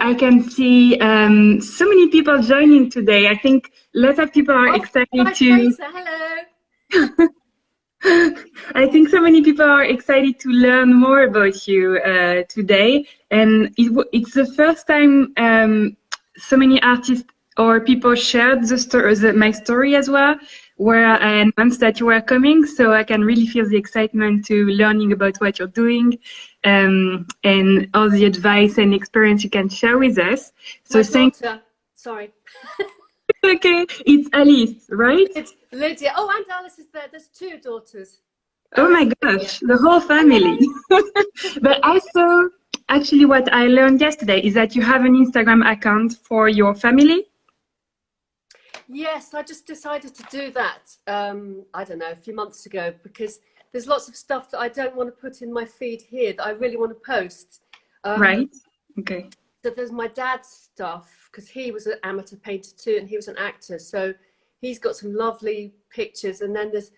I can see so many people joining today. I think lots of people are excited to. Hello. I think so many people are excited to learn more about you today, and it's the first time so many artists or people shared my story as well, where I announced that you were coming. So I can really feel the excitement to learning about what you're doing, and all the advice and experience you can share with us. So My daughter, sorry. Okay, it's Alice, right? It's Lydia. Oh, and Alice is there. There's two daughters. Oh my gosh, the whole family. But I saw, actually what I learned yesterday is that you have an Instagram account for your family. Yes, I just decided to do that, I don't know, a few months ago, because there's lots of stuff that I don't want to put in my feed here that I really want to post. Right. Okay. So there's my dad's stuff, because he was an amateur painter too, and he was an actor. So he's got some lovely pictures. And then there's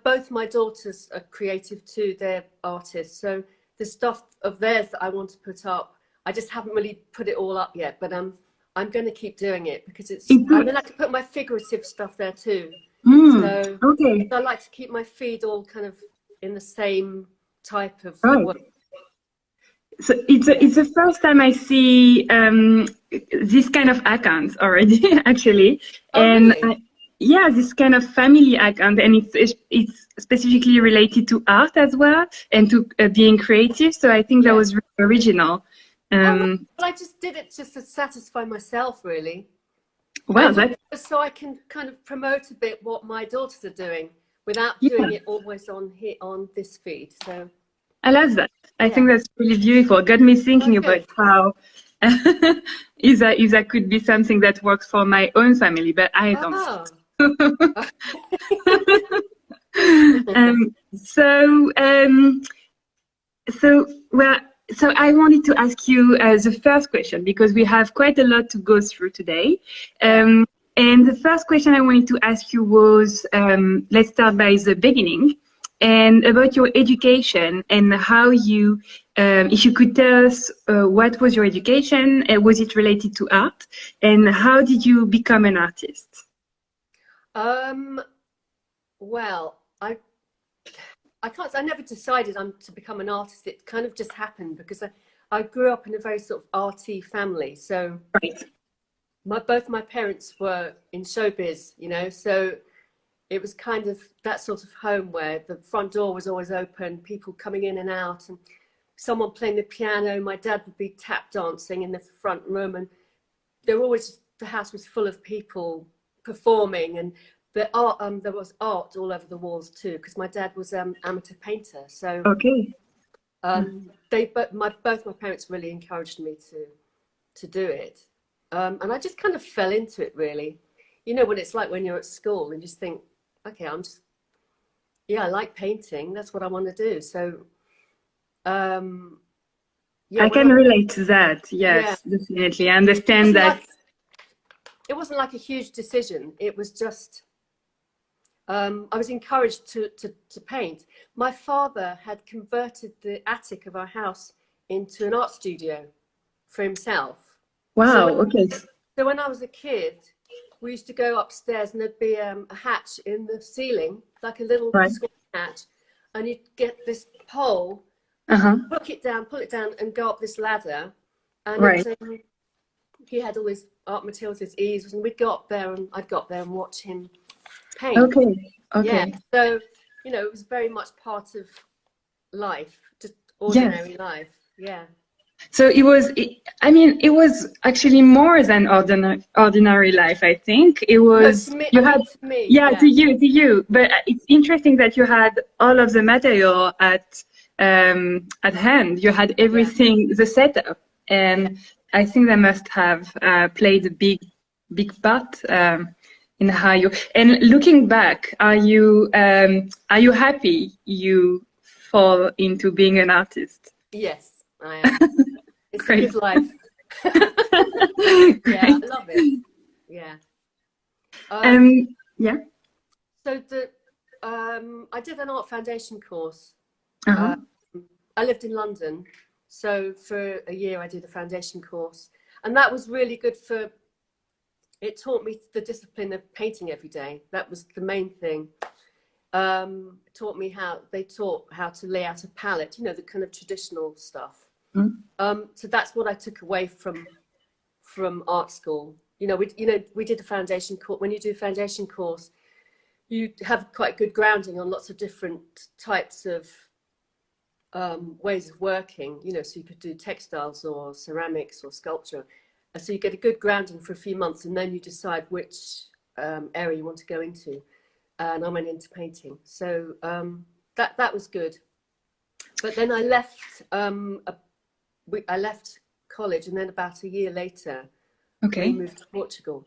both my daughters are creative too. They're artists. So the stuff of theirs that I want to put up, I just haven't really put it all up yet, but I'm going to keep doing it because and then I can put my figurative stuff there too. So okay. I like to keep my feed all kind of in the same type of work. So it's the first time I see this kind of account already, actually. Oh, and really? yeah, this kind of family account, and it's specifically related to art as well and to being creative. So I think that was really original. Well, I just did it just to satisfy myself, really. Well, so I can kind of promote a bit what my daughters are doing without doing it always on this feed. So I love that. I think that's really beautiful. Got me thinking about how if that could be something that works for my own family, but I don't. So I wanted to ask you the first question, because we have quite a lot to go through today. And the first question I wanted to ask you was, let's start by the beginning, and about your education and how you, if you could tell us what was your education, was it related to art, and how did you become an artist? Well, I never decided to become an artist. It kind of just happened because I grew up in a very sort of arty family. So both my parents were in showbiz, you know, so it was kind of that sort of home where the front door was always open, people coming in and out, and someone playing the piano. My dad would be tap dancing in the front room, and the house was full of people performing, and there was art all over the walls too, because my dad was amateur painter. So both my parents really encouraged me to do it, and I just kind of fell into it, really. You know what it's like when you're at school and just think, okay, I like painting. That's what I want to do. So I can relate to that. Yes, definitely. I understand that. It wasn't like a huge decision. It was just I was encouraged to paint. My father had converted the attic of our house into an art studio for himself. Wow. So when I was a kid, we used to go upstairs, and there'd be a hatch in the ceiling, like a little square hatch, and you'd get this pole, pull it down, and go up this ladder. And he had all his art materials, his eaves, and we'd go up there, and I'd go up there and watch him paint. Yeah. So, you know, it was very much part of life, just ordinary life. Yeah. So it was actually more than ordinary life. I think it was. To me. To you. But it's interesting that you had all of the material at hand. You had everything, the setup, and I think that must have played a big part in how you. And looking back, are you happy you fall into being an artist? Yes. I am. It's a good life. Yeah, I love it. Yeah. So I did an art foundation course. I lived in London, so for a year I did a foundation course, And that was really good for, it taught me the discipline of painting every day. That was the main thing. Taught me how to lay out a palette, you know, the kind of traditional stuff. So that's what I took away from art school. You know, we did a foundation course. When you do a foundation course, you have quite good grounding on lots of different types of ways of working, you know, so you could do textiles or ceramics or sculpture. So you get a good grounding for a few months, and then you decide which area you want to go into. And I went into painting. So that was good. But then I left, I left college, and then about a year later, we moved to Portugal.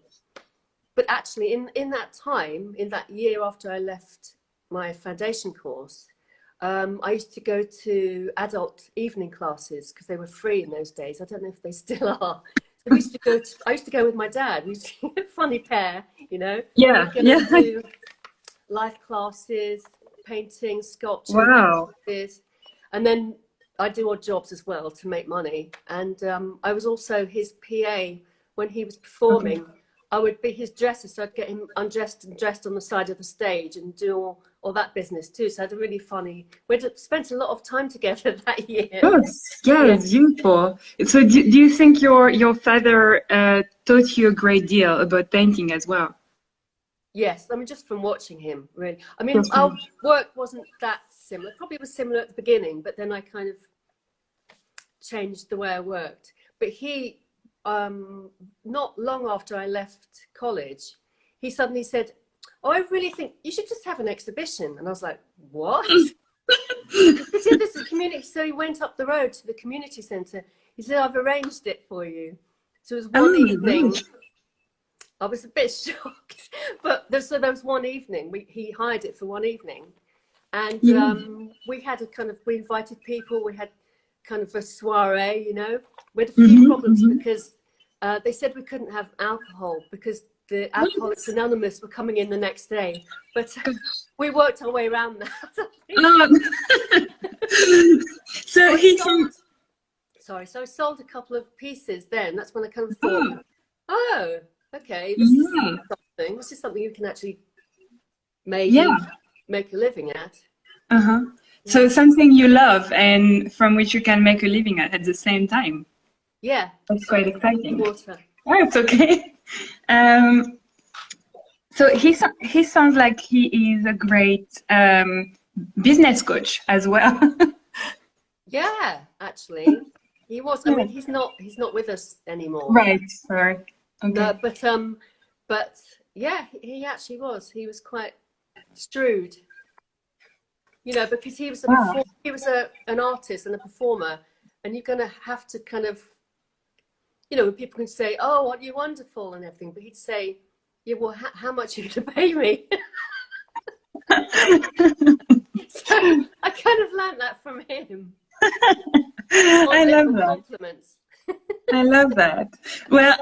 But actually in that time, in that year after I left my foundation course, I used to go to adult evening classes because they were free in those days. I don't know if they still are. So I used to go with my dad. We used to be a funny pair, you know. Yeah, do life classes, painting, sculpture, classes, and then I do odd jobs as well to make money. And I was also his PA when he was performing. I would be his dresser, so I'd get him undressed and dressed on the side of the stage and do all that business too. So I had a really funny, we spent a lot of time together that year. Yes, it's beautiful. So do you think your father taught you a great deal about painting as well? Yes, I mean, just from watching him, really. I mean, our work wasn't that similar. Probably was similar at the beginning, but then I kind of changed the way I worked. But he, not long after I left college, he suddenly said, "Oh, I really think you should just have an exhibition." And I was like, "What?" He said, "This is a community." So he went up the road to the community centre. He said, "I've arranged it for you." So it was one evening. I was a bit shocked, but there was one evening. He hired it for one evening, and we had we invited people. We had kind of a soiree, you know. We had a few problems because they said we couldn't have alcohol because the Alcoholics Anonymous were coming in the next day, but we worked our way around that. So I sold a couple of pieces then. That's when I kind of thought, oh, okay, this is something. This is something you can actually make a living at. So something you love and from which you can make a living at the same time. Yeah, that's quite exciting. Water. Oh, it's okay. So he sounds like he is a great business coach as well. Yeah, actually, he was. I mean, he's not with us anymore. Right. Sorry. Okay. No, but yeah, he actually was. He was quite shrewd, you know, because he was an artist and a performer, and you're going to have to kind of, you know, when people can say, "Oh, aren't you wonderful?" and everything, but he'd say, "Yeah, well, how much are you going to pay me?" So I kind of learned that from him. I love that. Compliments. I love that. Well,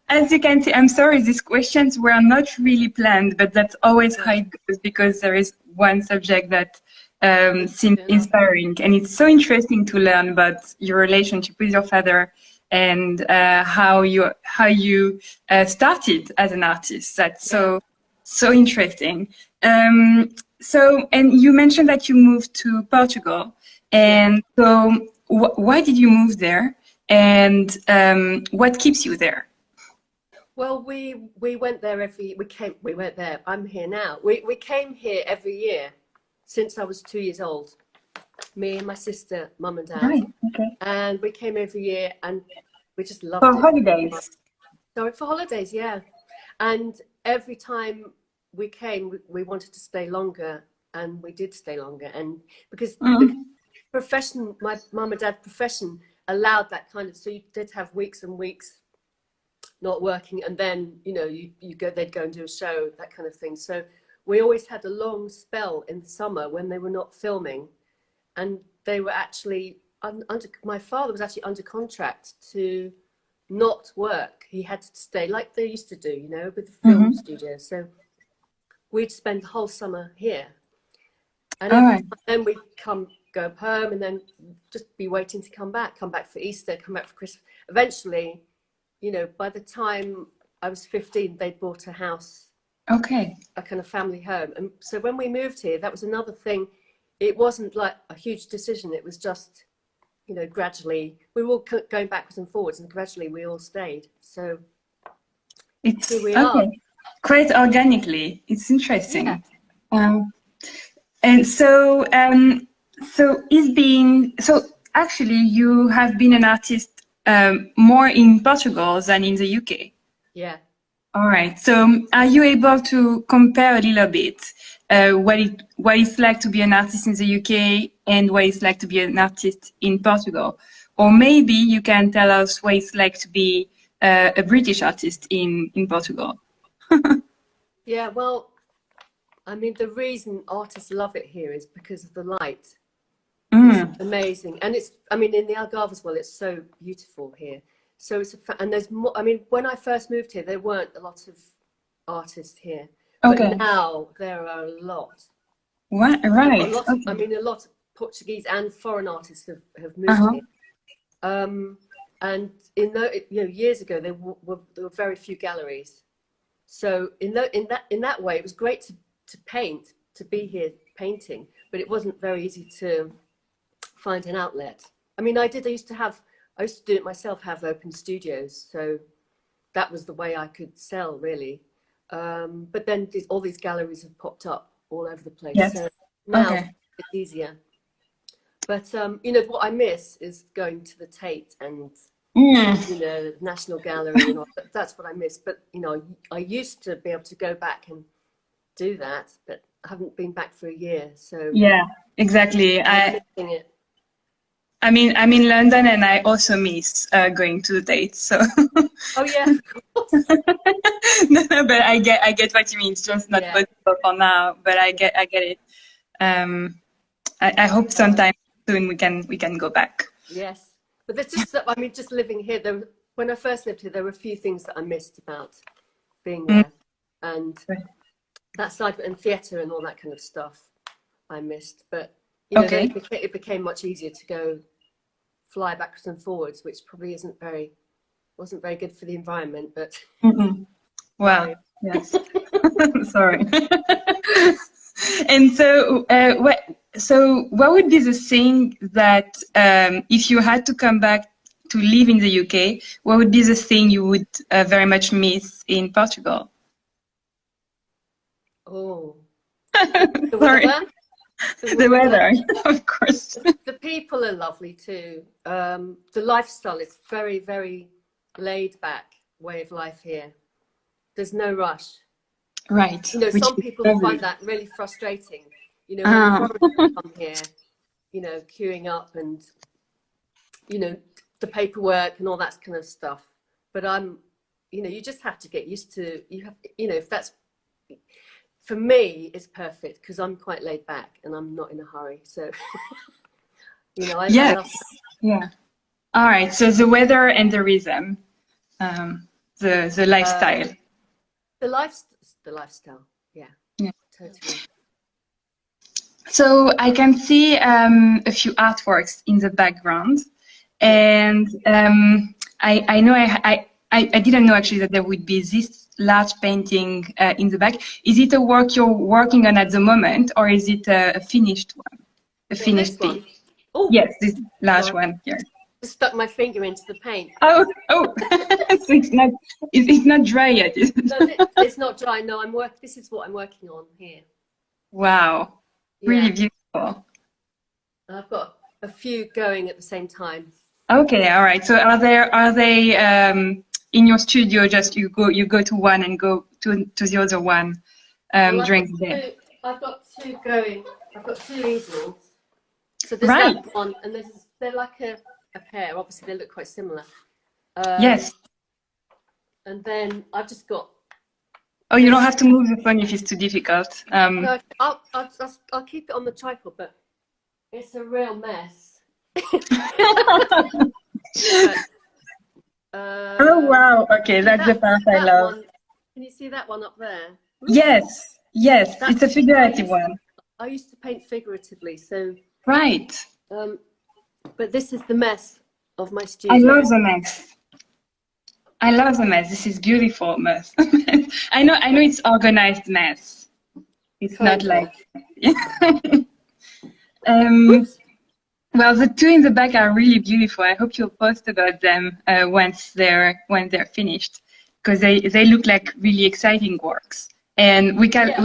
as you can see, I'm sorry, these questions were not really planned, but that's always how it goes because there is one subject that seems inspiring, and it's so interesting to learn about your relationship with your father and how you started as an artist. That's so interesting. And you mentioned that you moved to Portugal, and so why did you move there? And what keeps you there? Well, we went there we went there. I'm here now. We came here every year since I was 2 years old. Me and my sister, mum and dad. Right, okay. And we came every year and we just loved it. For holidays? Sorry, for holidays, yeah. And every time we came, we wanted to stay longer, and we did stay longer. And because the profession, my mum and dad's profession, allowed that kind of, so you did have weeks and weeks not working, and then they'd go and do a show, that kind of thing. So we always had a long spell in the summer when they were not filming, and they were actually my father was actually under contract to not work. He had to stay like they used to do, with the film studio. So we'd spend the whole summer here, and then we'd go home, and then just be waiting to come back for Easter, come back for Christmas. Eventually, you know, by the time I was 15, they'd bought a house, Okay. a kind of family home. And so when we moved here, that was another thing. It wasn't like a huge decision. It was just, you know, gradually, we were all going backwards and forwards, and gradually we all stayed. So It's here we okay. are. Quite organically. It's interesting. Yeah. And so, so actually, you have been an artist more in Portugal than in the UK. Yeah. All right. So, are you able to compare a little bit what it's like to be an artist in the UK and what it's like to be an artist in Portugal? Or maybe you can tell us what it's like to be a British artist in Portugal. Yeah, well, I mean, the reason artists love it here is because of the light. It's amazing. And it's, I mean, in the Algarve as well, it's so beautiful here. So it's, and there's more, I mean, when I first moved here, there weren't a lot of artists here. Okay. But now there are a lot. What? Right. A lot, Okay. I mean, a lot of Portuguese and foreign artists have moved here. And in the, you know, years ago, there were very few galleries. So in that way, it was great to paint, to be here painting, but it wasn't very easy to find an outlet. I mean, I used to do it myself, have open studios. So that was the way I could sell, really. But then all these galleries have popped up all over the place. Yes. So now Okay. it's easier. But, you know, what I miss is going to the Tate and, you know, National Gallery and all that. That's what I miss. But, you know, I used to be able to go back and do that, but I haven't been back for a year. So Yeah, exactly. I'm missing it. I'm in London, and I also miss going to the Tate. So. Oh yeah, of course. No, but I get what you mean. It's just not possible for now, but I get it. I hope sometime soon we can go back. Yes, but there's just, I mean, just living here. When I first lived here, there were a few things that I missed about being there, and that side and theatre and all that kind of stuff I missed. But you know, it became much easier to fly backwards and forwards, which probably wasn't very good for the environment. But well, yes, sorry. And so, what would be the thing that if you had to come back to live in the UK, what would be the thing you would very much miss in Portugal? Oh, sorry. The weather, of course. The people are lovely too. The lifestyle is very, very laid back way of life here. There's no rush. Right. You know, some people find that really frustrating. You know, when foreigners come here, you know, queuing up and, you know, the paperwork and all that kind of stuff. But you know, you just have to get used to, you know, if that's, for me, it's perfect because I'm quite laid back and I'm not in a hurry. So, you know, I love that. Yeah. All right. So the weather and the rhythm, the lifestyle. The lifestyle. Yeah. Totally. So I can see a few artworks in the background, and I know I didn't know actually that there would be this large painting in the back. Is it a work you're working on at the moment, or is it a finished one? A finished piece? Oh, yes, this large one here. I stuck my finger into the paint. Oh! So it's not dry yet. No, it's not dry. No, this is what I'm working on here. Wow, really beautiful. I've got a few going at the same time. Okay, all right. So are they in your studio? Just you go to one and go to the other one during the day. I've got two going. I've got two easels. So there's that one, and they're like a pair. Obviously, they look quite similar. Yes. And then I've just got. Oh, you don't have to move the phone if it's too difficult. No, I'll keep it on the tripod, but it's a real mess. Oh wow! Okay, that's the part I love. Can you see that one up there? Yes, it's a figurative one. I used to paint figuratively, so. Right. But this is the mess of my studio. I love the mess. I love the mess. This is beautiful mess. I know it's organized mess. It's Kind not of. like um Oops. well, the two in the back are really beautiful. I hope you'll post about them once they're finished, because they look like really exciting works. And Yeah.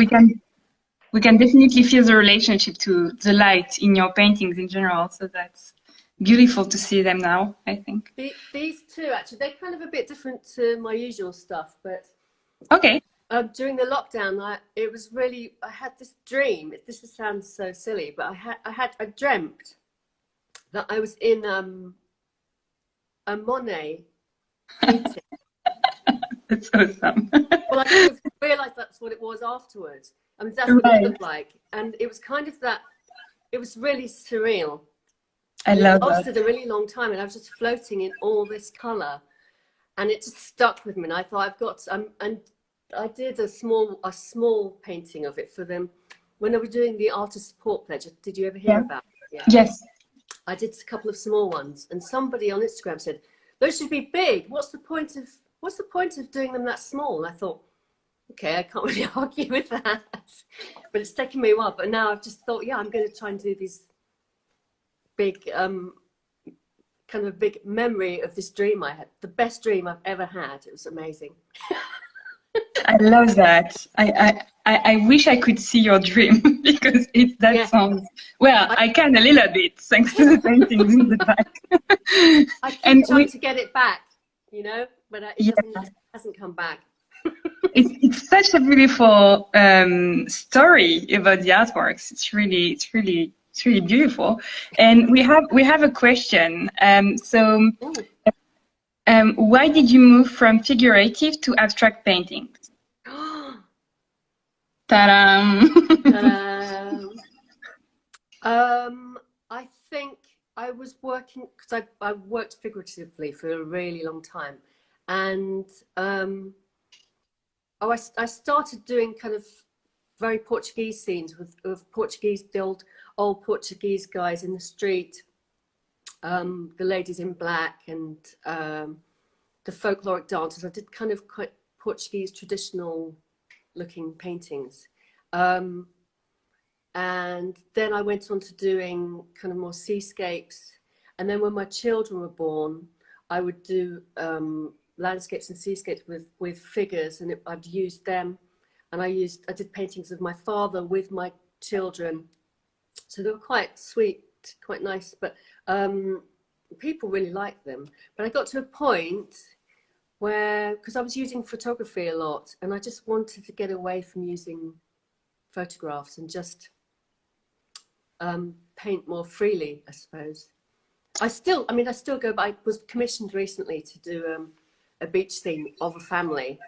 we can definitely feel the relationship to the light in your paintings in general. So that's beautiful to see them now, I think. These two, actually, they're kind of a bit different to my usual stuff, but Okay. during the lockdown, I had this dream. This sounds so silly, but I dreamt that I was in a Monet painting. That's awesome. Well, I sort of realized that's what it was afterwards. I mean, that's what it Right. looked like. And it was kind of that, it was really surreal. I And it love that. lasted a really long time. And I was just floating in all this color. And it just stuck with me. And I thought, and I did a small painting of it for them when I was doing the Artist Support Pledge. Did you ever hear Yeah. about it? Yeah. Yes. I did a couple of small ones. And somebody on Instagram said, those should be big. What's the point of doing them that small? And I thought, okay, I can't really argue with that, but it's taken me a while. But now I've just thought, yeah, I'm going to try and do these big, kind of a big memory of this dream I had. The best dream I've ever had. It was amazing. I love that. I wish I could see your dream because that sounds, well, I can a little bit thanks to the paintings in the back. I keep trying to get it back, but it hasn't come back. It's such a beautiful story about the artworks. It's really beautiful. And we have a question. Why did you move from figurative to abstract paintings? Ta-da! I think I was working because I worked figuratively for a really long time, and I started doing kind of very Portuguese scenes of Portuguese, the old Portuguese guys in the street, the ladies in black, and the folkloric dancers. I did kind of quite Portuguese traditional looking paintings. And then I went on to doing kind of more seascapes. And then when my children were born, I would do landscapes and seascapes with figures, and I'd used them. And I did paintings of my father with my children. So they were quite sweet, quite nice, but people really liked them. But I got to a point where, because I was using photography a lot, and I just wanted to get away from using photographs and just paint more freely, I suppose. I still go, but I was commissioned recently to do a beach scene of a family.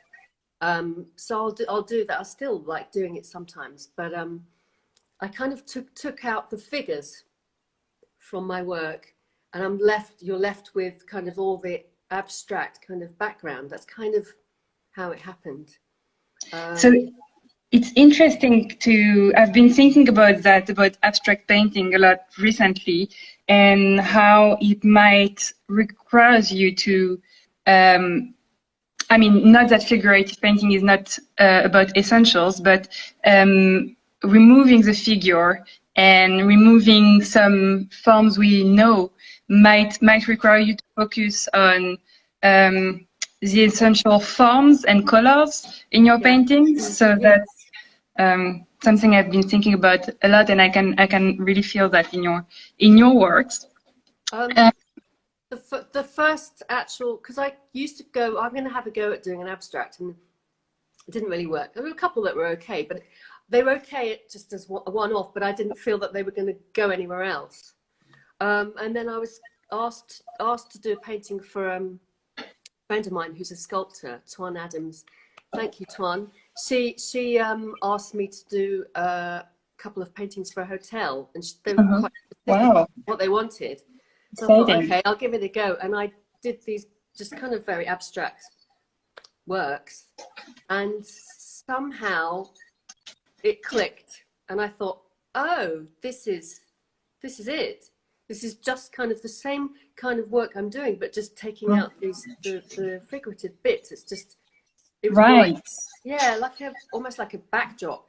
So I'll do that. I still like doing it sometimes, but I kind of took out the figures from my work, and you're left with kind of all the abstract kind of background. That's kind of how it happened. So it's interesting I've been thinking about abstract painting a lot recently, and how it might require you to, not that figurative painting is not about essentials, but removing the figure and removing some forms we know might require you to focus on the essential forms and colors in your paintings. So that's something I've been thinking about a lot, and I can really feel that in your works. The first actual, because I used to go, I'm going to have a go at doing an abstract, and it didn't really work. There were a couple that were okay, but they were okay just as a one-off, but I didn't feel that they were going to go anywhere else. And then I was asked to do a painting for a friend of mine who's a sculptor, Twan Adams. Thank you, Twan. She asked me to do a couple of paintings for a hotel, and they were quite specific what they wanted. So I thought, okay, I'll give it a go. And I did these just kind of very abstract works, and somehow it clicked, and I thought, oh, this is it. this is just kind of the same kind of work I'm doing, but just taking out the figurative bits. It was more like, yeah, like almost like a backdrop.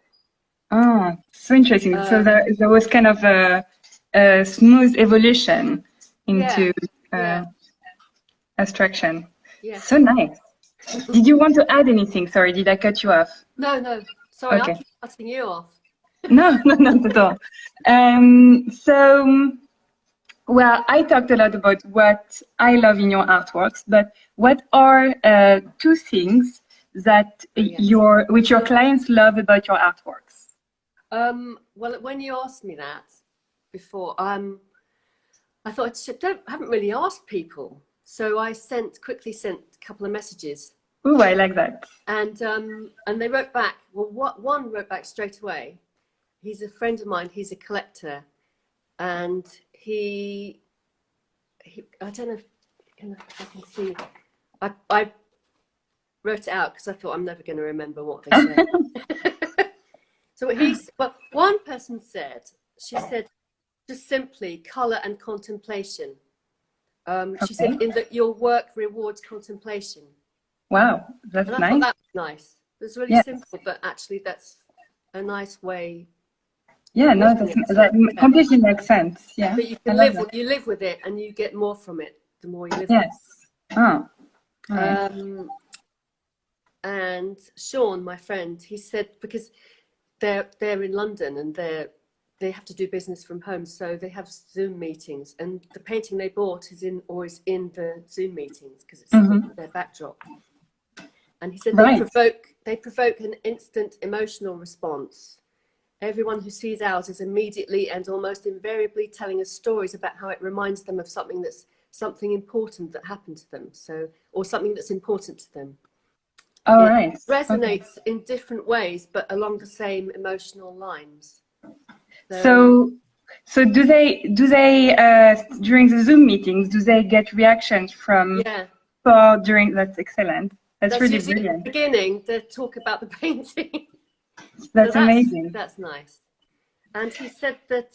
Oh, so interesting. So there was kind of a smooth evolution into abstraction. Yeah. So nice. Did you want to add anything? Sorry, did I cut you off? No. Sorry, Okay. I keep cutting you off. No, not at all. So, well, I talked a lot about what I love in your artworks, but what are two things that which your clients love about your artworks? Well, when you asked me that before, I thought I haven't really asked people, so I quickly sent a couple of messages. Oh, I like that. And they wrote back. Well, one wrote back straight away. He's a friend of mine. He's a collector, and he I don't know if I can see. I wrote it out because I thought I'm never going to remember what they said. So one person said, she said, just simply colour and contemplation. She said, in that your work rewards contemplation. Wow, that's and nice. I thought that was nice. It's really simple, but actually that's a nice way. Yeah, no, that completely makes sense. Yeah, but you can live with it, and you get more from it the more you live with it. Oh. And Sean, my friend, he said, because they're in London and they have to do business from home, so they have Zoom meetings, and the painting they bought is always in the Zoom meetings because it's their backdrop. And he said they provoke an instant emotional response. Everyone who sees ours is immediately and almost invariably telling us stories about how it reminds them of something important that happened to them, or something that's important to them. It resonates in different ways, but along the same emotional lines. So do they during the Zoom meetings, do they get reactions from during? That's excellent. That's really brilliant. At the beginning, they talk about the painting. That's amazing. That's nice. And he said that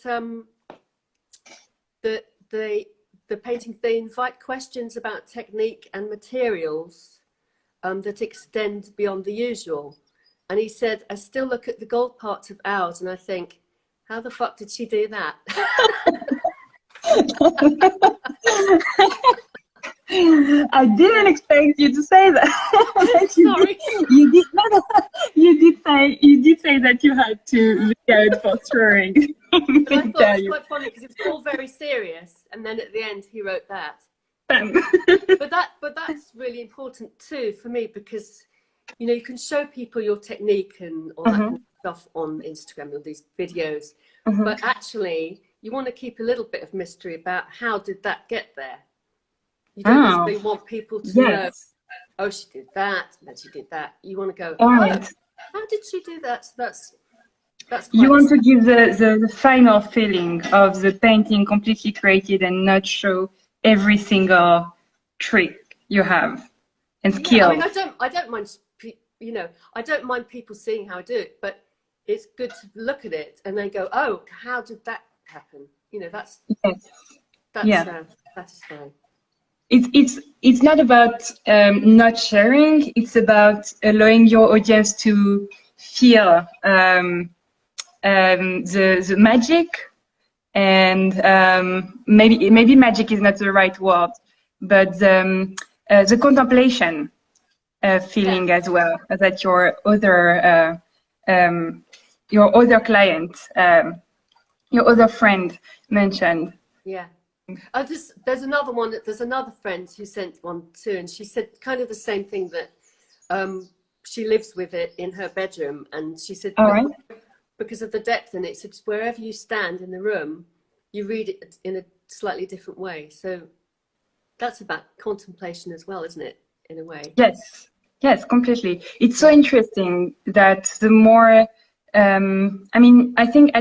the paintings, they invite questions about technique and materials that extend beyond the usual. And he said, I still look at the gold parts of ours and I think, how the fuck did she do that? I didn't expect you to say that. Sorry. You did say that you had to look out for throwing. I thought it was quite funny because it was all very serious, and then at the end he wrote that. But that's really important too for me, because you can show people your technique and all that kind of stuff on Instagram, all these videos, but actually you want to keep a little bit of mystery about how did that get there. You don't necessarily want people to know, oh, she did that, and then she did that. You want to go, how did she do that? So that's you want to give the final feeling of the painting completely created and not show every single trick you have and skill. I mean, I don't mind, I don't mind people seeing how I do it, but it's good to look at it and then go, oh, how did that happen? That's satisfying. It's not about not sharing. It's about allowing your audience to feel the magic, and maybe magic is not the right word, but the contemplation feeling as well that your other client, your other friend mentioned. Yeah. There's another friend who sent one too, and she said kind of the same thing, that she lives with it in her bedroom, and she said because of the depth in it, so wherever you stand in the room, you read it in a slightly different way. So that's about contemplation as well, isn't it, in a way? Yes, completely. It's so interesting that the more I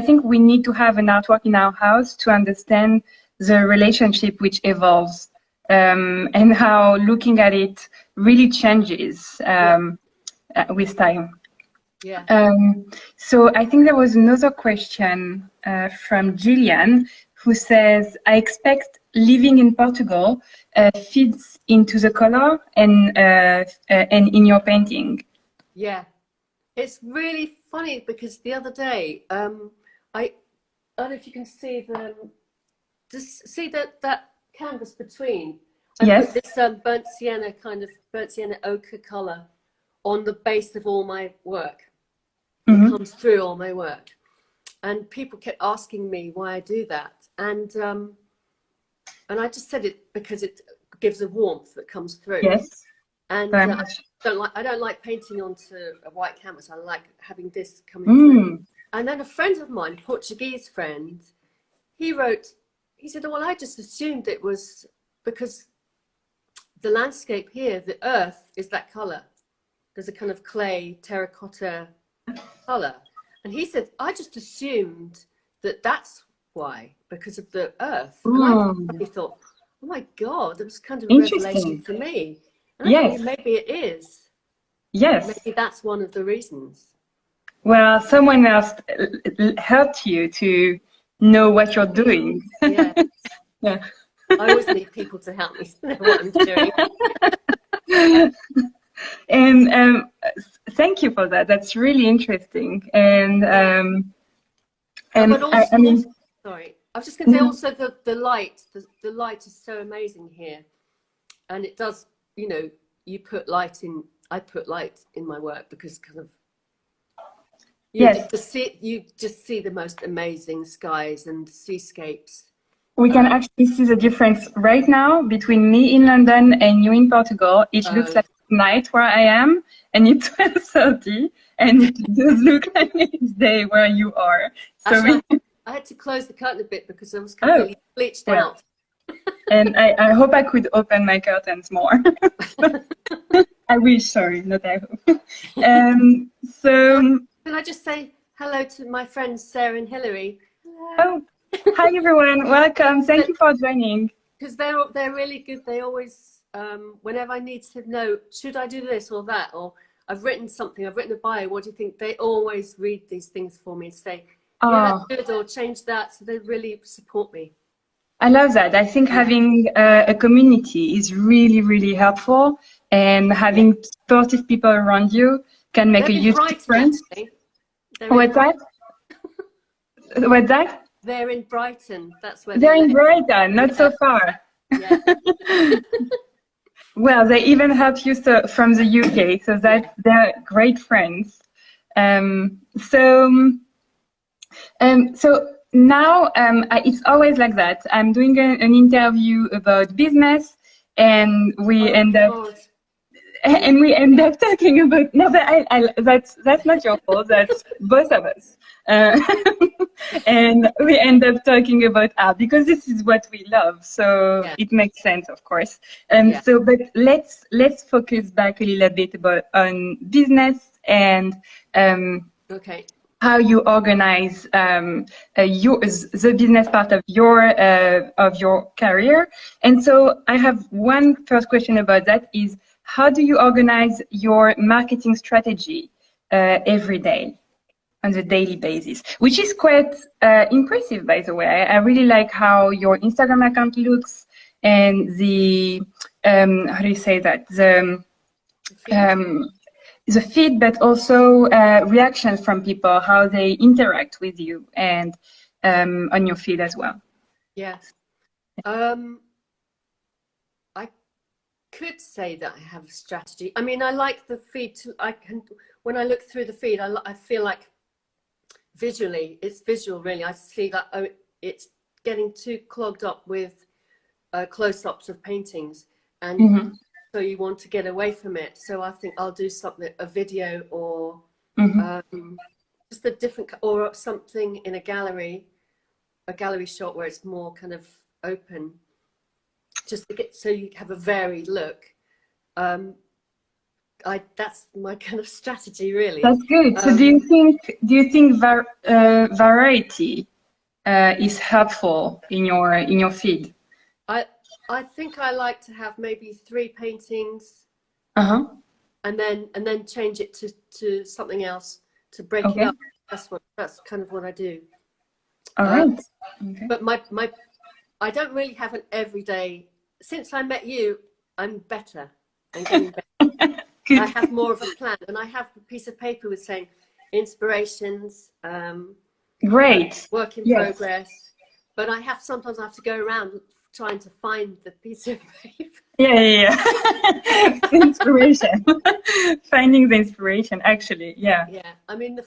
think we need to have an artwork in our house to understand the relationship which evolves, and how looking at it really changes with time. So I think there was another question from Gillian, who says, I expect living in Portugal fits into the color and in your painting. Yeah, it's really funny because the other day, I don't know if you can see that canvas between. I Yes. put this burnt sienna ochre color on the base of all my work. It comes through all my work, and people kept asking me why I do that, and I just said it because it gives a warmth that comes through. Yes. And Very much. I don't like painting onto a white canvas. I like having this coming through. And then a friend of mine, Portuguese friend, he said, well, I just assumed it was because the landscape here, the earth is that color. There's a kind of clay terracotta color. And he said, I just assumed that that's why, because of the earth. And I thought, oh my God, that was kind of a revelation for me. And I think maybe it is. Yes. Maybe that's one of the reasons. Well, someone else helped you to know what you're doing. Yeah. Yeah. I always need people to help me know what I'm doing. And thank you for that. That's really interesting. And but also, I mean, sorry, I was just going to say also the light. The light is so amazing here, and it does. You know, you put light in. I put light in my work because kind of you just see the most amazing skies and seascapes. We can actually see the difference right now between me in London and you in Portugal. It looks like night where I am, and it's 12:30, and it does look like it's day where you are. So actually, I had to close the curtain a bit because I was completely bleached out. And I hope I could open my curtains more. I wish, sorry, not I hope. So can I just say hello to my friends Sarah and Hilary? Hello. Oh, hi everyone, welcome. Thank you for joining. Because they're really good. They always, whenever I need to know, should I do this or that, or I've written something, I've written a bio, what do you think? They always read these things for me and say, yeah, that's good, or change that. So they really support me. I love that. I think having a community is really, really helpful, and having supportive people around you can make a huge difference. What's that? What's that? They're in Brighton. That's where they're in Brighton, not so far. Yeah. Well, they even help you from the UK, so they're great friends. So now it's always like that. I'm doing an interview about business, and we end up talking about that's not your fault. That's both of us, and we end up talking about art because this is what we love. So it makes sense, of course. So, but let's focus back a little bit on business and how you organize the business part of your career. And so I have one first question about that is, how do you organize your marketing strategy every day on a daily basis? Which is quite impressive, by the way. I really like how your Instagram account looks, and the, how do you say that? The feed, but also reactions from people, how they interact with you, and on your feed as well. Yes. I could say that I have a strategy. I mean, I like the feed. When I look through the feed, I feel like visually, it's visual really. I see that it's getting too clogged up with close-ups of paintings, and so you want to get away from it. So I think I'll do a video, or just a different, or something in a gallery shot where it's more kind of open, just to get, so you have a varied look. That's my kind of strategy, really. That's good. So do you think variety is helpful in your feed? I think I like to have maybe 3 paintings, and then change it to something else to break it up. That's kind of what I do. All right. Okay. But I don't really have an everyday. Since I met you, I'm better. I'm getting better. I have more of a plan, and I have a piece of paper with saying inspirations, Great. work in progress. But sometimes I have to go around trying to find the piece of paper. Yeah. Inspiration. Finding the inspiration, actually. Yeah. Yeah. I mean,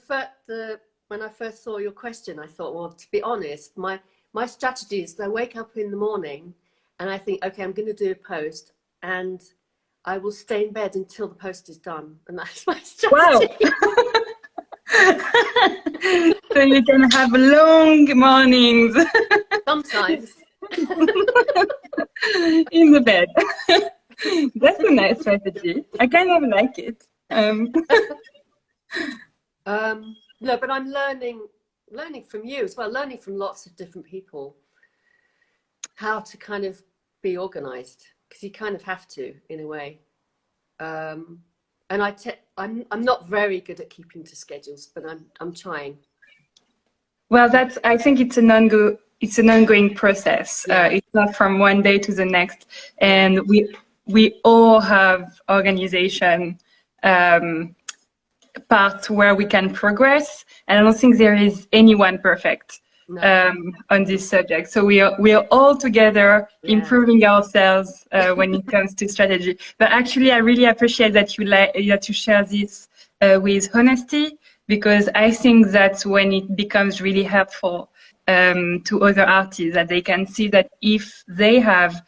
when I first saw your question, I thought, well, to be honest, my strategy is I wake up in the morning and I think, okay, I'm going to do a post, and I will stay in bed until the post is done, and that's my strategy. Wow. So you can have long mornings. Sometimes. In the bed. That's a nice strategy. I kind of like it. No, but I'm learning from you as well, learning from lots of different people how to kind of be organized, because you kind of have to, in a way. And I'm not very good at keeping to schedules, but I'm trying. Well, I think it's an ongoing process. Yeah. It's not from one day to the next, and we all have organization parts where we can progress, and I don't think there is anyone perfect. No. On this subject. So we are all together improving ourselves when it comes to strategy. But actually, I really appreciate that you share this with honesty, because I think that's when it becomes really helpful to other artists, that they can see that if they have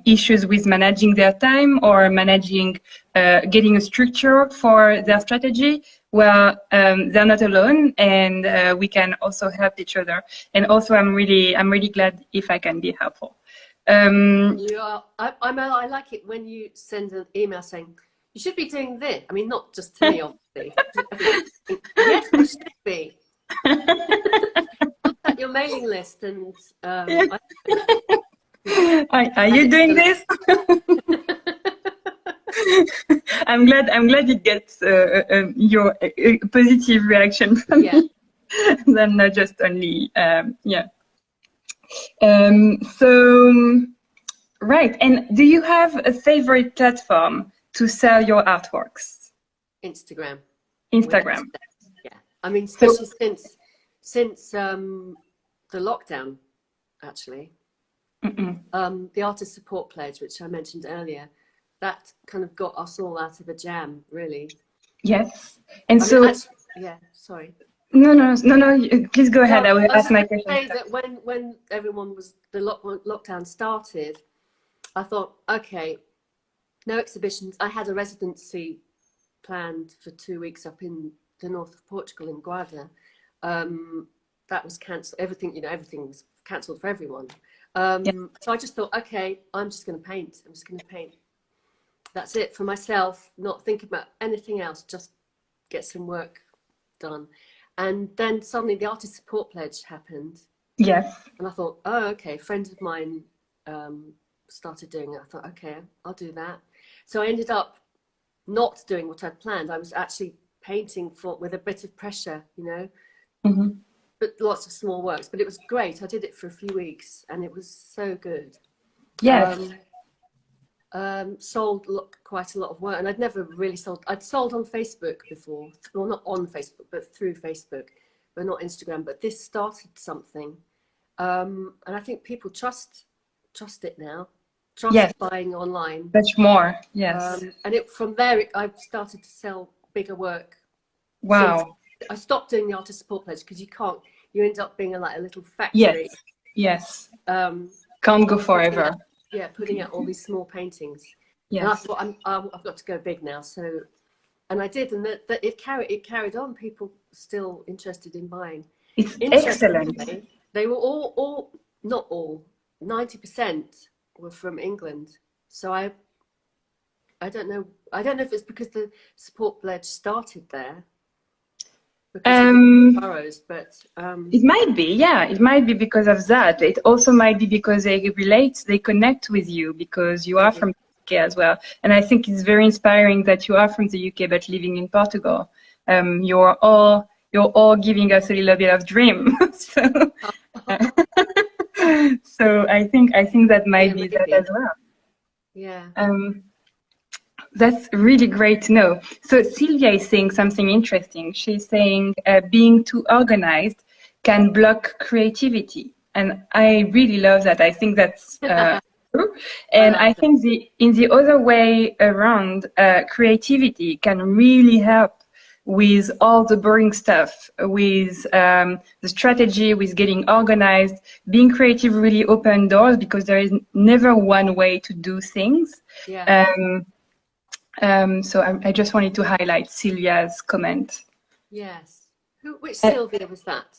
issues with managing their time or managing getting a structure for their strategy, well, they're not alone, and we can also help each other. And also, I'm really glad if I can be helpful. You are. I like it when you send an email saying you should be doing this. I mean, not just to me, obviously. Yes, I should be. Look at your mailing list, and are you doing this? I'm glad it gets your positive reaction from me, than not just only So right, and do you have a favorite platform to sell your artworks? Instagram. Yeah, I mean, especially since the lockdown, actually. The artist support pledge, which I mentioned earlier, that kind of got us all out of a jam, really. Yes, and sorry. No. Please go ahead. I will ask my question. I was going to say that when the lockdown started, I thought, okay, no exhibitions. I had a residency planned for 2 weeks up in the north of Portugal in Guarda. That was cancelled. Everything was cancelled for everyone. So I just thought, okay, I'm just going to paint. That's it for myself, not think about anything else, just get some work done. And then suddenly the artist support pledge happened. Yes. And I thought, oh, okay, a friend of mine started doing it. I thought, okay, I'll do that. So I ended up not doing what I'd planned. I was actually painting with a bit of pressure, but lots of small works. But it was great. I did it for a few weeks and it was so good. Yes. Sold quite a lot of work, and I'd never really sold. I'd sold on Facebook before, well, not on Facebook, but through Facebook, but not Instagram. But this started something, and I think people trust it now. Trust buying online much more. Yes, and from there I've started to sell bigger work. Wow! I stopped doing the artist support pledge because you end up being like a little factory. Yes. Can't go forever. Yeah, putting out all these small paintings. Yes. And I thought I've got to go big now. So, and I did, and it carried on. People still interested in buying. It's excellent. They were all not all, 90% were from England. So I don't know if it's because the support pledge started there. Boroughs, but it might be, it might be because of that. It also might be because they connect with you because you are from the UK as well. And I think it's very inspiring that you are from the UK but living in Portugal. You are all you're all giving us a little bit of dream. So, so I think that might be that as well. Yeah. That's really great to know. So Sylvia is saying something interesting. She's saying being too organized can block creativity. And I really love that. I think that's true. And I think in the other way around, creativity can really help with all the boring stuff, with the strategy, with getting organized. Being creative really opens doors because there is never one way to do things. Yeah. So I just wanted to highlight Celia's comment. Yes. Which Sylvia was that?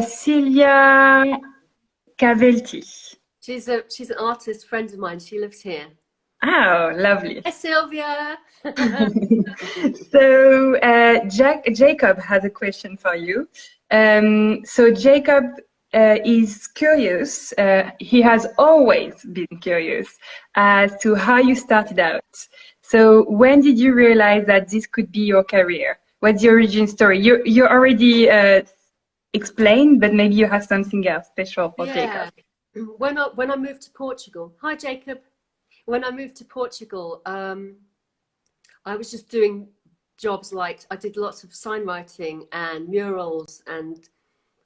Celia Cavelti. She's an artist friend of mine. She lives here. Oh, lovely. Hi, Sylvia. So Jacob has a question for you. So Jacob is curious. He has always been curious as to how you started out. So when did you realize that this could be your career? What's the origin story? You already explained, but maybe you have something else special for Jacob. When I moved to Portugal, hi Jacob. When I moved to Portugal, I was just doing jobs like I did lots of sign writing and murals, and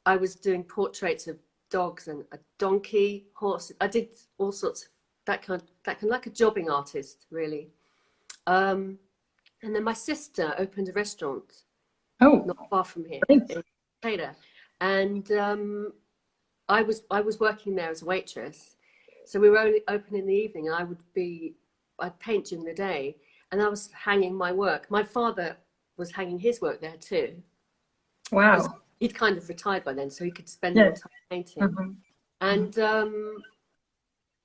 I was doing portraits of dogs and a donkey, horse. I did all sorts of that kind like a jobbing artist, really. And then my sister opened a restaurant, not far from here, in Taylor, and I was working there as a waitress. So we were only open in the evening, and I'd paint during the day, and I was hanging my work. My father was hanging his work there too. Wow. He'd kind of retired by then, so he could spend more time painting. Mm-hmm. And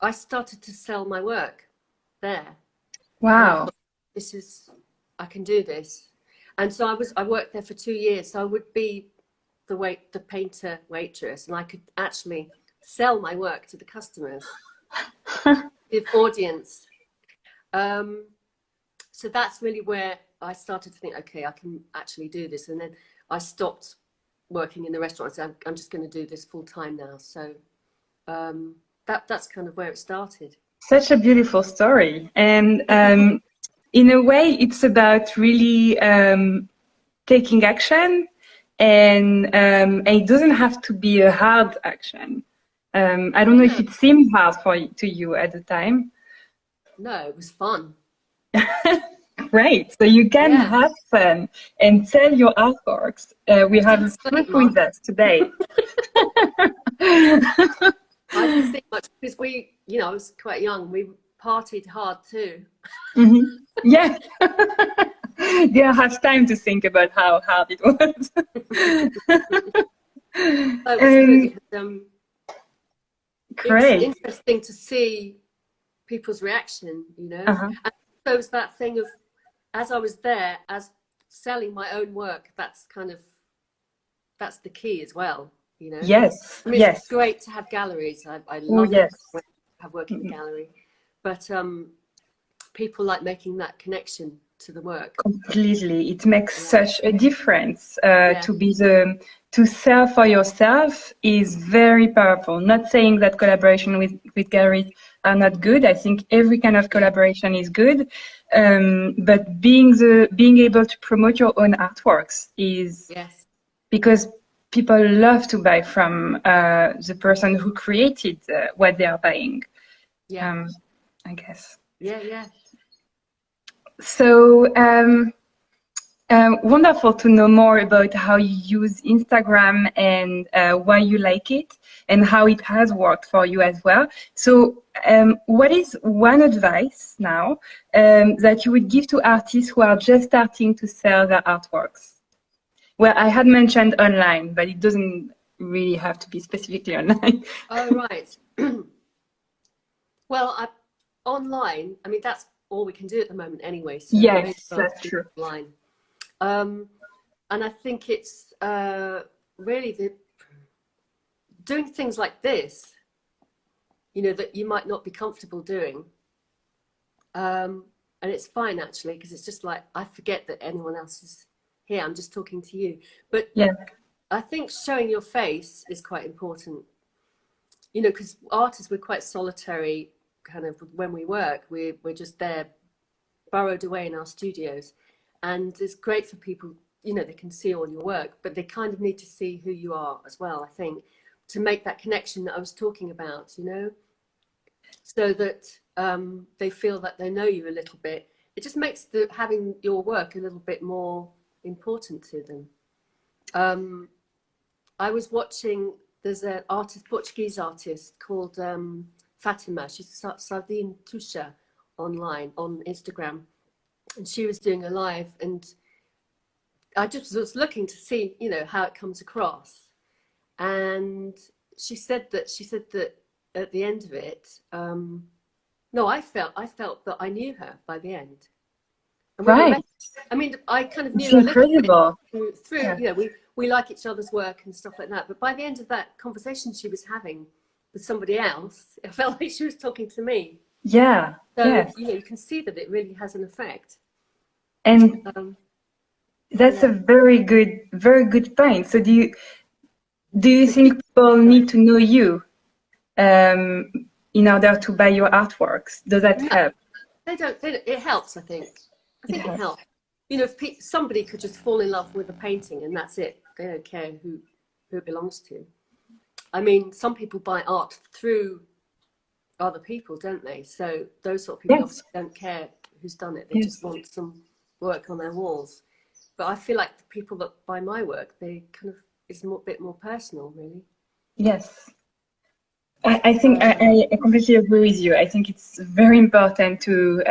I started to sell my work there. Wow. I can do this. And so I worked there for 2 years. So I would be the painter waitress, and I could actually sell my work to the customers, the audience. So that's really where I started to think, okay, I can actually do this. And then I stopped working in the restaurant. I said, I'm just going to do this full time now. So that's kind of where it started. Such a beautiful story. And in a way, it's about really taking action, and it doesn't have to be a hard action. I don't know if it seemed hard to you at the time. No, it was fun. Great. So you can have fun and sell your artworks. We have proof with us today. I didn't think much because I was quite young. We partied hard too. Mm-hmm. Yeah. You don't have time to think about how hard it was. That was good. Great. It's interesting to see people's reaction, And so it was that thing of, as I was there, as selling my own work, that's the key as well, Yes. I mean, yes. It's great to have galleries. I love yes. to have work in a gallery, but people like making that connection to the work. Completely. It makes such a difference. To sell for yourself is very powerful. Not saying that collaboration with galleries are not good. I think every kind of collaboration is good. But being able to promote your own artworks is because people love to buy from the person who created what they are buying. I guess. Yeah. So wonderful to know more about how you use Instagram and why you like it and how it has worked for you as well. So what is one advice now that you would give to artists who are just starting to sell their artworks? Well, I had mentioned online, but it doesn't really have to be specifically online. Oh, right. Well, online, I mean, that's all we can do at the moment anyway. So yes, that's true. Online. And I think it's really doing things like this, that you might not be comfortable doing. And it's fine, actually, because it's just like, I forget that anyone else is here. I'm just talking to you. But Yeah. I think showing your face is quite important. You know, because artists, we're quite solitary kind of when we work. We're just there, burrowed away in our studios. And it's great for people, you know, they can see all your work, but they kind of need to see who you are as well, I think, to make that connection that I was talking about, you know, so that they feel that they know you a little bit. It just makes having your work a little bit more important to them. I was watching, there's an artist, Portuguese artist called Fatima. She's Sardine Tusha online on Instagram. And she was doing a live, and I just was looking to see, you know, how it comes across. And she said that at the end of it, no, I felt that I knew her by the end. And Right. I mean, I kind of knew It's her a little bit through Yeah. you know, we like each other's work and stuff like that. But by the end of that conversation she was having with somebody else, it felt like she was talking to me. Yeah. So, Yes. you know, you can see that it really has an effect. And that's yeah. a very good point. So do you think people need to know you in order to buy your artworks? Does that help? They don't, it helps, I think. It helps. helps. You know, if somebody could just fall in love with a painting and that's it, they don't care who it belongs to. I mean, some people buy art through other people, don't they? So those sort of people obviously don't care who's done it. They just want some work on their walls. But I feel like the people that buy my work, they kind of, it's a bit more personal, really. Yes. I think I completely agree with you. I think it's very important to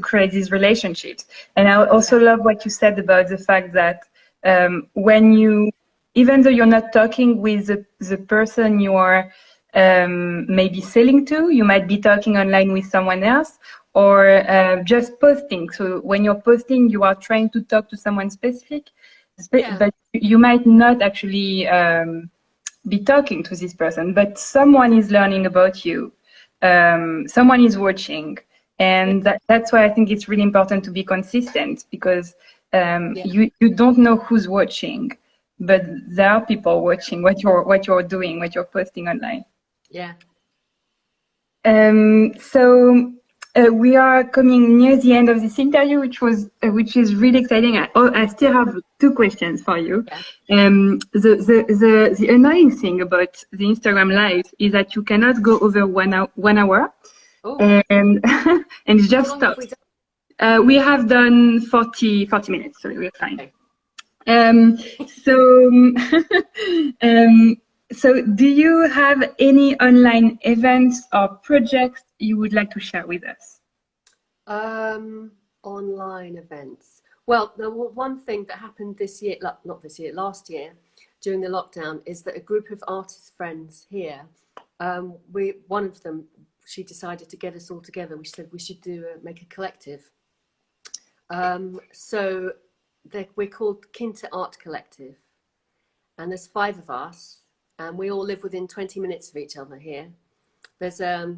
create these relationships. And I also love what you said about the fact that when you, even though you're not talking with the person you are maybe selling to, you might be talking online with someone else or just posting. So when you're posting, you are trying to talk to someone specific, but you might not actually be talking to this person, but someone is learning about you. Someone is watching. And that's why I think it's really important to be consistent, because you don't know who's watching, but there are people watching what you're doing, what you're posting online. Yeah. So we are coming near the end of this interview, which is really exciting. I still have 2 questions for you. Yeah. The annoying thing about the Instagram Live is that you cannot go over 1 hour, and and it just stops. We have done 40 minutes, so we're fine. So do you have any online events or projects you would like to share with us? Online events. Well, the one thing that happened this year, not this year, last year, during the lockdown, is that a group of artist friends here, one of them, she decided to get us all together. We said we should make a collective. So we're called Kinta Art Collective, and there's 5 of us, and we all live within 20 minutes of each other here. There's a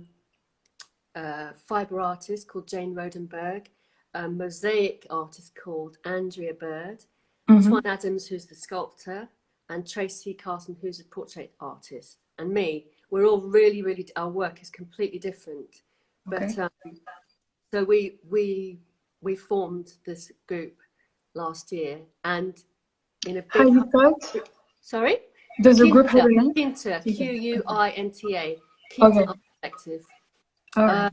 fibre artist called Jane Rodenberg, a mosaic artist called Andrea Bird, Twan Adams, who's the sculptor, and Tracy Carson, who's a portrait artist, and me. We're all really, our work is completely different. Okay. But so we formed this group last year, and in a big... How you called? Sorry? Does the group have a name? Kinta, Quinta, Kinta Art Collective. Right.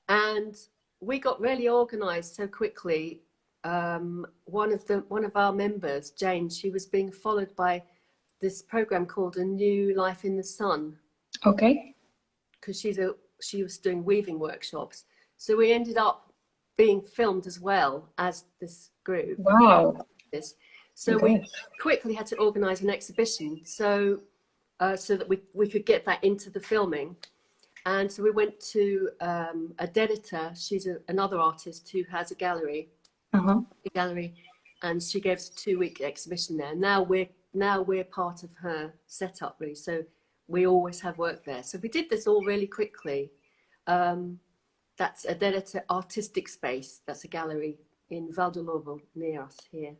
And we got really organized so quickly. One of our members, Jane, she was being followed by this program called A New Life in the Sun. Okay. Because she was doing weaving workshops. So we ended up being filmed as well as this group. Wow. So we quickly had to organize an exhibition so that we could get that into the filming. And so we went to a Dedita. She's another artist who has a gallery, and she gave us a 2-week exhibition there. Now we're part of her setup, really. So we always have work there. So we did this all really quickly. That's a Dedita Artistic Space. That's a gallery in Valdolovo near us here.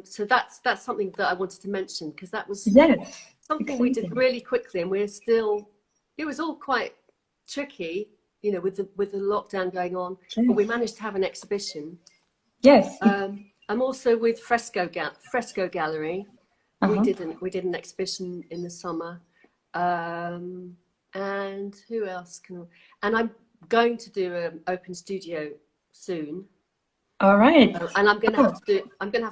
So that's something that I wanted to mention, because that was something we did really quickly, and we're still. It was all quite tricky, you know, with the lockdown going on, but we managed to have an exhibition. Yes. I'm also with Fresco Gallery. We did an exhibition in the summer, and who else and I'm going to do an open studio soon. All right. And I'm going to have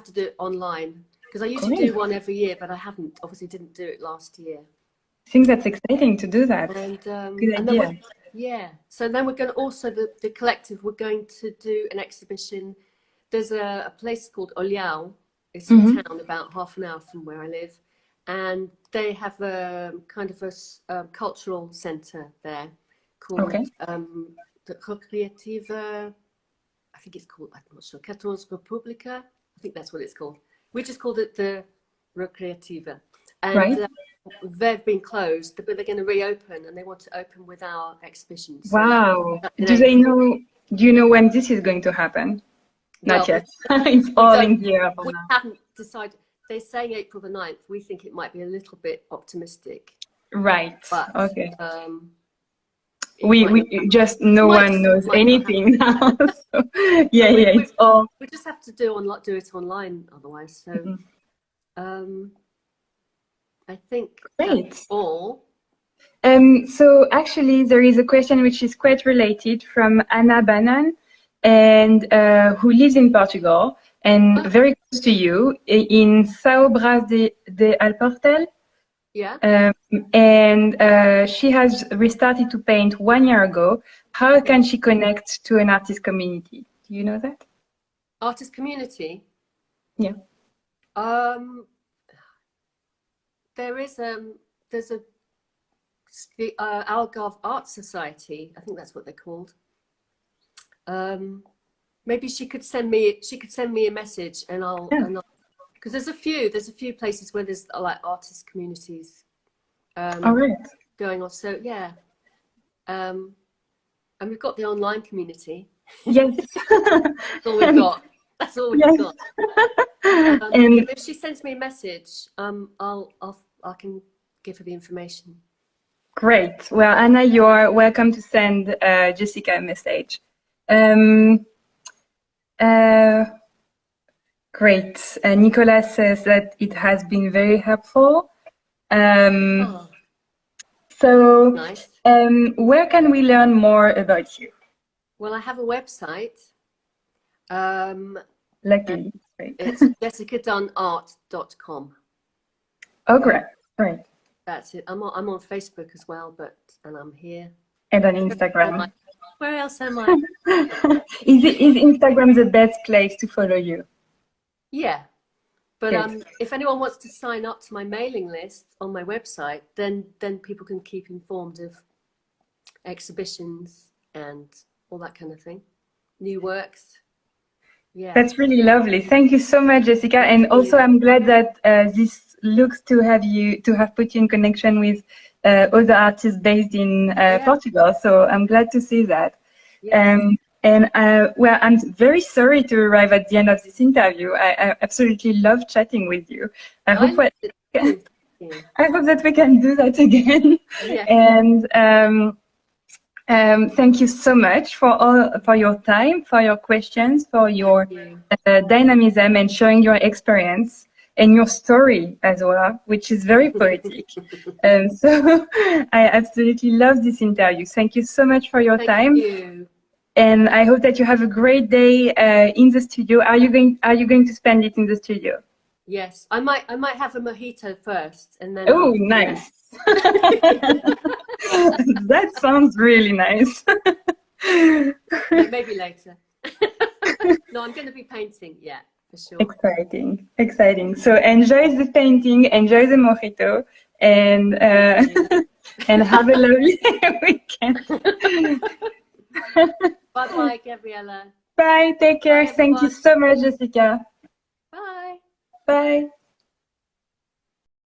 to do it online, because I usually do one every year, but I obviously didn't do it last year. I think that's exciting to do that. And good idea. So then we're going to also the collective. We're going to do an exhibition. There's a place called Olhão. It's a town about half an hour from where I live, and they have a kind of a cultural centre there called the Recreativa. I think it's called, I'm not sure, 14 República. I think that's what it's called. We just called it the Recreativa. And they've been closed, but they're going to reopen, and they want to open with our exhibition. So wow. Do you know when this is going to happen? Not yet. It's all in here. We haven't decided. They're saying April the 9th. We think it might be a little bit optimistic. Right. But, we just no one knows anything now. So, it's all. We just have to do it online otherwise. So I think that's all. So actually, there is a question which is quite related from Anna Bannon, and who lives in Portugal and very close to you in São Brás de Alportel. Yeah. And she has restarted to paint 1 year ago. How can she connect to an artist community? Do you know that? Artist community? Yeah. There's the Algarve Art Society. I think that's what they're called. Maybe she could send me a message, and I'll because there's a few places where there's like artist communities going on. So and we've got the online community. Yes. That's all we've got. That's all we've got. And if she sends me a message, I can give her the information. Great. Well, Anna, you are welcome to send Jessica a message. Great. Nicolas says that it has been very helpful. So, nice. Where can we learn more about you? Well, I have a website. Luckily, it's jessicadunnart.com. Oh, great. Great. That's it. I'm on Facebook as well, and I'm here. And on Instagram. Where else am I? Is Instagram the best place to follow you? Yeah, but if anyone wants to sign up to my mailing list on my website, then people can keep informed of exhibitions and all that kind of thing, new works. Yeah, that's really lovely. Thank you so much, Jessica. And also, I'm glad that this looks to have put you in connection with other artists based in Portugal. So I'm glad to see that. Yes. Well, I'm very sorry to arrive at the end of this interview. I absolutely love chatting with you. I hope that we can do that again. Yeah. And thank you so much for your time, for your questions, for your dynamism, and sharing your experience and your story as well, which is very poetic. So I absolutely love this interview. Thank you so much for your time. Thank you. And I hope that you have a great day in the studio. Are you going to spend it in the studio? Yes, I might have a mojito first, and then. Oh, nice. That sounds really nice. Maybe later. No, I'm going to be painting. Yeah, for sure. Exciting. So enjoy the painting, enjoy the mojito, and have a lovely weekend. Bye, Gavriella. Bye. Take care. Thank you so much, Jessica. Bye. Bye.